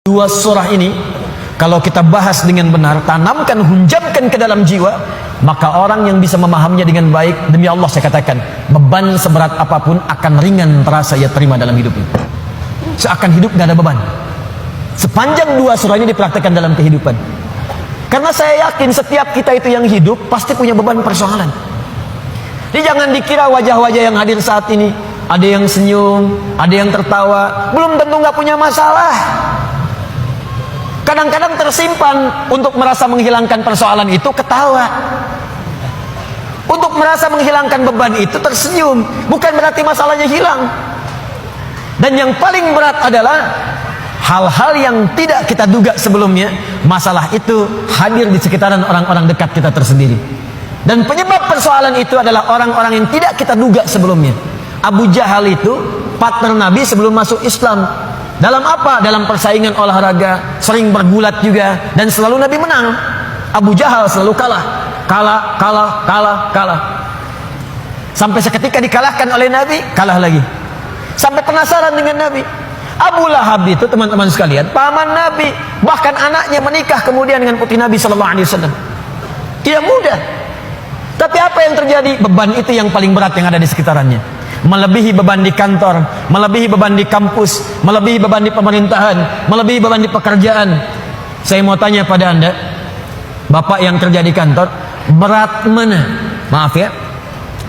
Dua surah ini kalau kita bahas dengan benar, tanamkan, hunjamkan ke dalam jiwa, maka orang yang bisa memahaminya dengan baik, demi Allah saya katakan, beban seberat apapun akan ringan terasa ia terima dalam hidup ini. Seakan hidup gak ada beban sepanjang dua surah ini dipraktekkan dalam kehidupan. Karena saya yakin setiap kita itu yang hidup pasti punya beban persoalan. Jadi jangan dikira wajah-wajah yang hadir saat ini, ada yang senyum, ada yang tertawa, belum tentu gak punya masalah. Kadang-kadang tersimpan untuk merasa menghilangkan persoalan itu ketawa, untuk merasa menghilangkan beban itu tersenyum, bukan berarti masalahnya hilang. Dan yang paling berat adalah hal-hal yang tidak kita duga sebelumnya, masalah itu hadir di sekitaran orang-orang dekat kita tersendiri. Dan penyebab persoalan itu adalah orang-orang yang tidak kita duga sebelumnya. Abu Jahal itu partner Nabi sebelum masuk Islam. Dalam apa? Dalam persaingan olahraga, sering bergulat juga, dan selalu Nabi menang. Abu Jahal selalu kalah. Sampai seketika dikalahkan oleh Nabi, kalah lagi. Sampai penasaran dengan Nabi. Abu Lahab itu, teman-teman sekalian, paman Nabi, bahkan anaknya menikah kemudian dengan putri Nabi SAW. Tidak mudah. Tapi apa yang terjadi? Beban itu yang paling berat yang ada di sekitarannya. Melebihi beban di kantor, melebihi beban di kampus, melebihi beban di pemerintahan, melebihi beban di pekerjaan. Saya mau tanya pada Anda, bapak yang kerja di kantor, berat mana? Maaf ya,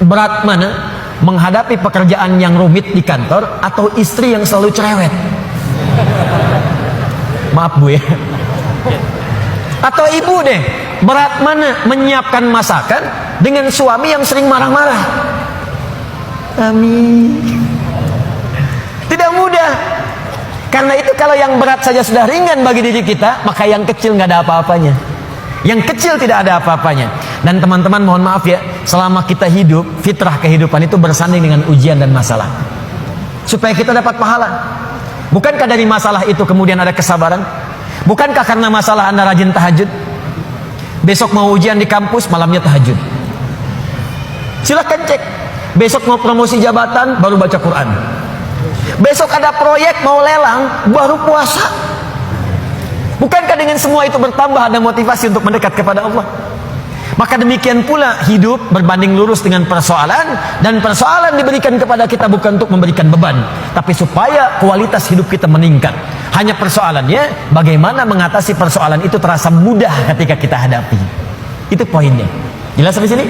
berat mana menghadapi pekerjaan yang rumit di kantor atau istri yang selalu cerewet? Maaf Bu ya. Atau ibu deh, berat mana menyiapkan masakan dengan suami yang sering marah-marah? Amin. Tidak mudah. Karena itu kalau yang berat saja sudah ringan bagi diri kita, maka yang kecil nggak ada apa-apanya. Yang kecil tidak ada apa-apanya. Dan teman-teman mohon maaf ya, selama kita hidup, fitrah kehidupan itu bersanding dengan ujian dan masalah, supaya kita dapat pahala. Bukankah dari masalah itu kemudian ada kesabaran? Bukankah karena masalah Anda rajin tahajud? Besok mau ujian di kampus, malamnya tahajud. Silahkan cek. Besok mau promosi jabatan, baru baca Quran. Besok ada proyek mau lelang, baru puasa. Bukankah dengan semua itu bertambah ada motivasi untuk mendekat kepada Allah? Maka demikian pula hidup berbanding lurus dengan persoalan. Dan persoalan diberikan kepada kita bukan untuk memberikan beban, tapi supaya kualitas hidup kita meningkat. Hanya persoalannya bagaimana mengatasi persoalan itu terasa mudah ketika kita hadapi. Itu poinnya. Jelas sampai sini?